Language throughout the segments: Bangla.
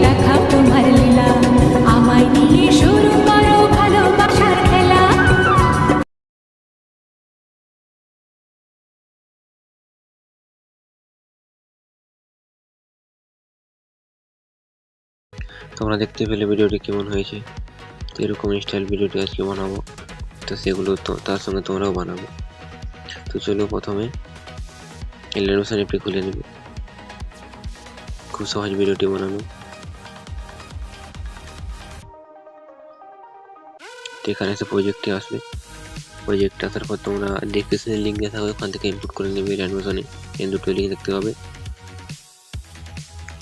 দেখা তোমার লীলা, আমায় নিয়ে শুরু করো ভালোবাসার খেলা। তোমরা দেখতে পেলে ভিডিওটি কেমন হয়েছে। তো এরকম স্টাইল ভিডিওটি আজকে বানাবো, তো সেগুলো তো তার সঙ্গে তোমরাও বানাবো। তো চলো প্রথমে অ্যানিমেশন অ্যাপটি খুলে নেবে। খুব সহজ ভিডিওটি বানানো। তো এখানে এসে প্রজেক্টে আসবে। প্রজেক্টে আসার পর তোমরা ডেসক্রিপশনে লিঙ্ক দেওয়া থাকবে, ওখান থেকে ইনপুট করে নেবে অ্যানিমেশনে। এই দুটো লিঙ্ক দেখতে পাবে।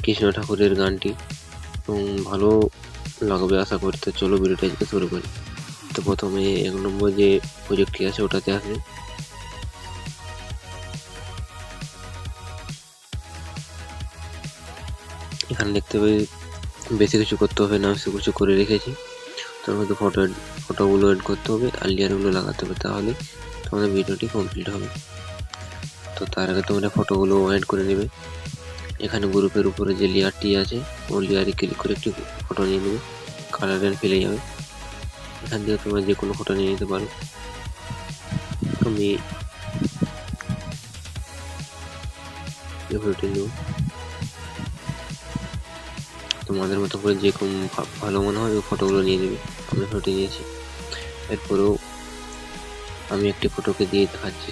কৃষ্ণ ঠাকুরের গানটি ভালো লাগবে আশা করি। তো চলো ভিডিওটা আজকে শুরু করি। তো প্রথমে 1 নম্বর যে প্রজেক্টটি আছে ওটাতে আসবে। এখানে দেখতে পাবে বেশি কিছু করতে হবে না, আমি কিছু করে রেখেছি। তার মধ্যে ফটোগুলো এড করতে হবে আর লেয়ারগুলো লাগাতে হবে, তাহলে তোমাদের ভিডিওটি কমপ্লিট হবে। তো তার আগে তোমরা ফটোগুলো এড করে নেবে। এখানে গ্রুপের উপরে যে লেয়ারটি আছে ওই লেয়ারে ক্লিক করে একটি ফটো নিয়ে নেবে, কালার অ্যান্ড ফেলে যাবে। এখান থেকে তোমরা যে কোনো ফটো নিয়ে নিতে পারো। আমি এই ফটোটি নেব, তোমাদের মতো করে যে কোন ভালো মনে হয় ওই ফটোগুলো নিয়ে নেবে। আমি ফটো নিয়েছি। এরপরেও আমি একটি ফটোকে দিয়ে দেখাচ্ছি,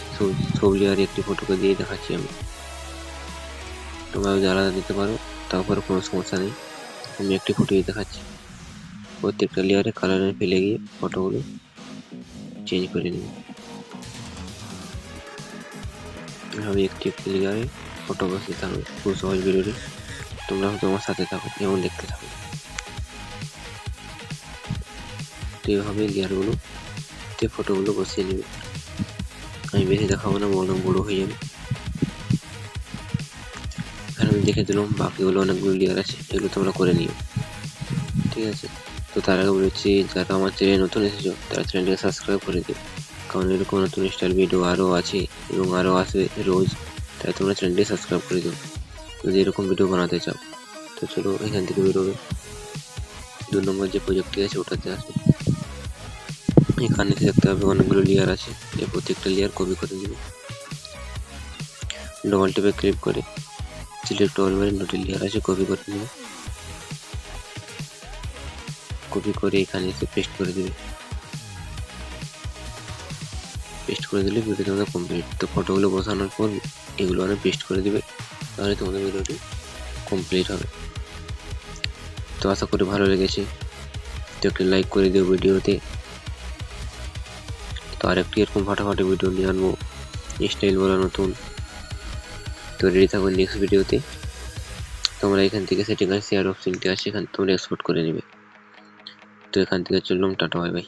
সব লেয়ারে একটি ফটোকে দিয়ে দেখাচ্ছি আমি। তোমরা আলাদা দিতে পারো, তারপরে কোনো সমস্যা নেই। আমি একটি ফটো দিয়ে দেখাচ্ছি। প্রত্যেকটা লেয়ারে কালার ফেলে গিয়ে ফটোগুলো চেঞ্জ করে নিই। আমি একটি লেয়ারে ফটো বসাতে হবে। খুব সহজ ভিডিওটি, তোমরা হয়তো আমার সাথে থাকো এবং দেখতে থাকো। তো এইভাবে লেয়ারগুলো ফটোগুলো বসিয়ে নেবে। আমি বেশি দেখাবো না, বড় হয়ে যাবে। এখানে আমি দেখে দিলাম, বাকিগুলো অনেকগুলো লেয়ার আছে, এগুলো তোমরা করে নিও, ঠিক আছে। তো তার আগে বলেছি, যারা আমার চ্যানেলে নতুন এসেছো তারা চ্যানেলটিকে সাবস্ক্রাইব করে দিও, কারণ এরকম নতুন স্টাইল ভিডিও আরও আছে এবং আরও আসবে রোজ। তাই তোমরা চ্যানেলটি সাবস্ক্রাইব করে দিও যদি এরকম ভিডিও বানাতে চাও। তো চলো এখান থেকে বেরোবে। 2 নম্বর যে প্রজেক্টটি আছে ওটাতে আসবে। এখানে দেখতে হবে অনেকগুলো লেয়ার আছে, এই প্রত্যেকটা লেয়ার কপি করে দিবে। ডবল টেপে ক্লিক করে সিলেক্ট অল মেরে দুটি লেয়ার আছে কপি করে নেবে। কপি করে এখানে এসে পেস্ট করে দিবে। পেস্ট করে দিলে ভিডিও তোমাদের কমপ্লিট। তো ফটোগুলো বসানোর পর এগুলো অনেক পেস্ট করে দিবে, তাহলে তোমাদের ভিডিওটি কমপ্লিট হবে। তো আশা করি ভালো লেগেছে। তো একটি লাইক করে দিও ভিডিওতে। তো আরেকটি এরকম ফাটাফাটি ভিডিও নিয়ে আনবো, স্টাইল বলা নতুন। তো রেডি থাকো নেক্সট ভিডিওতে। তোমরা এখান থেকে সেটিং আর শেয়ার অপশনটি আছে, এখান তোমরা এক্সপোর্ট করে নেবে। তো এখান থেকে চললাম, টাটা বাই বাই।